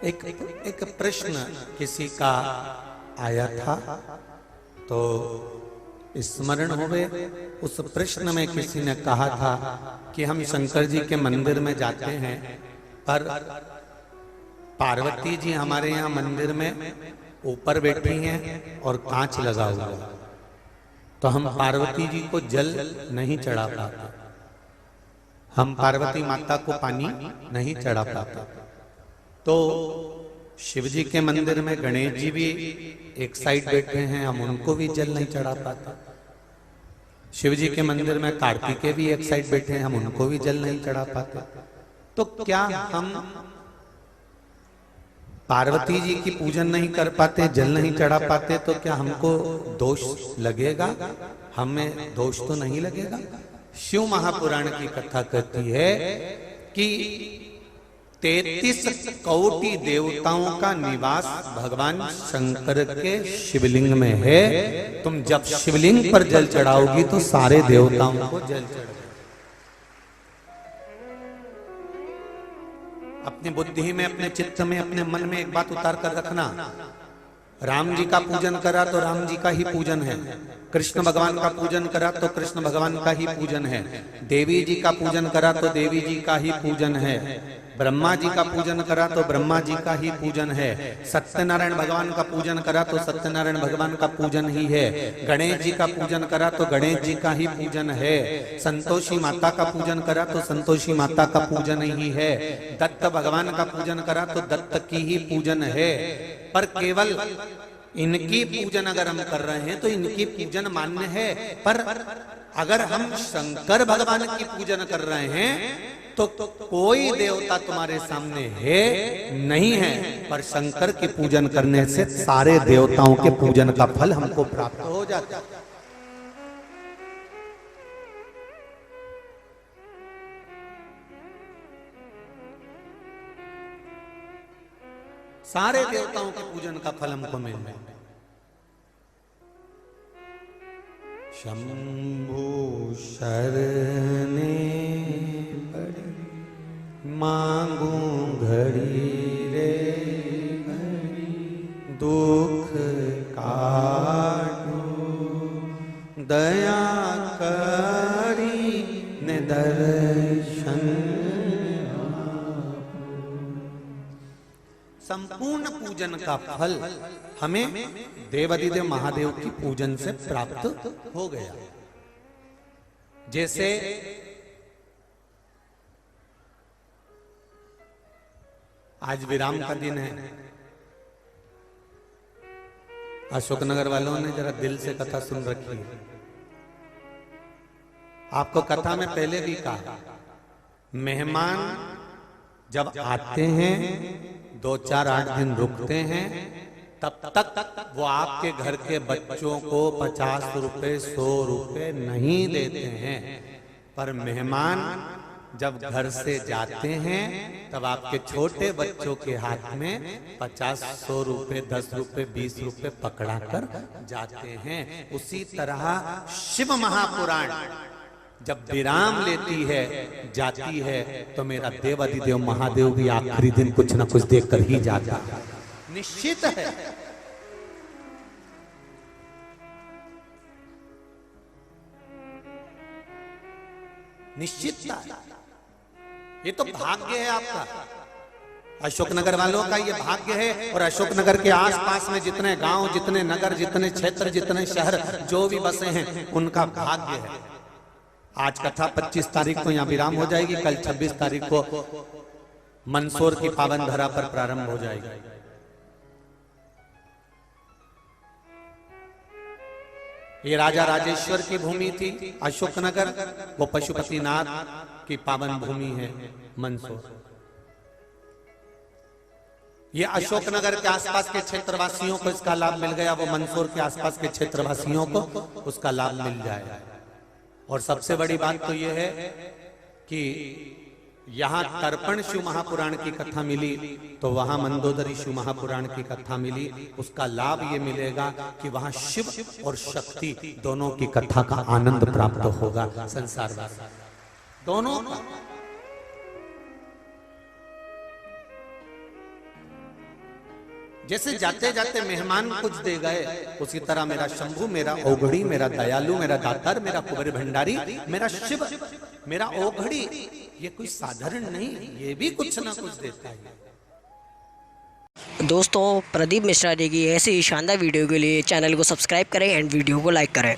एक एक प्रश्न किसी का आया था, तो स्मरण हो गए। उस प्रश्न में किसी ने कहा था कि हम शंकर जी के मंदिर में जाते हैं, पर पार्वती जी हमारे यहाँ मंदिर में ऊपर बैठी हैं और कांच लगा हुआ, तो हम पार्वती जी को जल नहीं चढ़ा पाते, हम पार्वती माता को पानी नहीं चढ़ा पाते। तो शिव जी के मंदिर में गणेश जी भी एक साइड बैठे हैं, हम उनको भी जल नहीं चढ़ा पाते। शिव जी के मंदिर में कार्तिकेय भी एक साइड बैठे हैं, हम उनको भी जल नहीं चढ़ा पाते। तो क्या हम पार्वती जी की पूजन नहीं कर पाते, जल नहीं चढ़ा पाते, तो क्या हमको दोष लगेगा? हमें दोष तो नहीं लगेगा। शिव महापुराण की कथा कहती है कि 33 कोटि देवताओं का निवास भगवान शंकर के शिवलिंग में है। तुम जब शिवलिंग पर जल चढ़ाओगी तो सारे देवताओं को जल चढ़ाओ। अपनी बुद्धि में, अपने चित्त में, अपने मन में एक बात उतार कर रखना, राम जी का पूजन करा तो राम जी का ही पूजन है, कृष्ण भगवान का पूजन करा तो कृष्ण भगवान का ही पूजन है, देवी जी का पूजन करा तो देवी जी का ही पूजन है, ब्रह्मा जी का पूजन करा तो ब्रह्मा जी का ही पूजन है, सत्यनारायण भगवान का पूजन करा तो सत्यनारायण भगवान का पूजन ही है, गणेश जी का पूजन करा तो गणेश जी का ही पूजन है, संतोषी माता का पूजन करा तो संतोषी माता का पूजन ही है, दत्त भगवान का पूजन करा तो दत्त की ही पूजन है। पर केवल इनकी पूजन अगर हम कर रहे हैं तो इनकी पूजन मान्य है, पर अगर हम शंकर भगवान की पूजन कर रहे हैं तो कोई देवता तुम्हारे सामने है नहीं है, पर शंकर की पूजन करने से सारे देवताओं के पूजन का फल हमको प्राप्त हो जाता है। सारे देवताओं के पूजन का फल हमको मिल रहा है। शंभु शरणे मांगू घड़ी रे घड़ी, दुख काटू दया करी ने दर्शन। संपूर्ण पूजन का फल हमें देवाधिदेव महादेव की पूजन से प्राप्त हो गया। जैसे आज विराम का दिन है, अशोकनगर वालों ने जरा दिल से कथा सुन रखी है। आपको कथा में पहले भी कहा, मेहमान जब आते हैं 2-4-8 दिन रुकते हैं, तब तक वो आपके घर के बच्चों को 50 रुपए 100 रुपए नहीं देते हैं। पर मेहमान जब घर से जाते हैं तब आपके छोटे बच्चों के हाथ में 50-100 रुपए 10 रुपए 20 रुपए पकड़ा कर जाते हैं। उसी तरह शिव महापुराण जब विराम लेती है, जाती है, तो मेरा देवाधिदेव महादेव भी आखिरी दिन कुछ न कुछ देकर ही जाता है, निश्चित है। निश्चितता, ये तो भाग्य है आपका, अशोकनगर वालों का ये भाग्य है। और अशोकनगर के आसपास में जितने गांव, जितने नगर, जितने क्षेत्र, जितने शहर जो भी बसे हैं, उनका भाग्य है। आज कथा 25 तारीख को यहाँ विराम हो जाएगी, कल 26 तारीख को मंदसौर की पावन धरा पर प्रारंभ हो जाएगी। ये राजा राजेश्वर की भूमि थी अशोकनगर, वो पशुपतिनाथ की पावन भूमि है मंदसौर। ये अशोकनगर के आसपास के क्षेत्रवासियों को इसका लाभ मिल गया, वो मंदसौर के आसपास के क्षेत्रवासियों को उसका लाभ मिल जाएगा। और सबसे बड़ी बात तो यह है कि यहाँ तर्पण शिव महापुराण की कथा मिली, तो वहां मंदोदरी शिव महापुराण की कथा मिली। उसका लाभ ये मिलेगा कि वहां शिव और शक्ति दोनों की कथा का आनंद प्राप्त होगा संसार में दोनों। जैसे जाते जाते मेहमान कुछ दे गए, उसी तरह मेरा शंभू, मेरा ओघड़ी, मेरा दयालु, मेरा दातार, मेरा कुबेर भंडारी, मेरा शिव, मेरा ओघड़ी, ये कोई साधारण नहीं, ये भी कुछ ना कुछ देता है। दोस्तों, प्रदीप मिश्रा जी की ऐसी शानदार वीडियो के लिए चैनल को सब्सक्राइब करें एंड वीडियो को लाइक करें।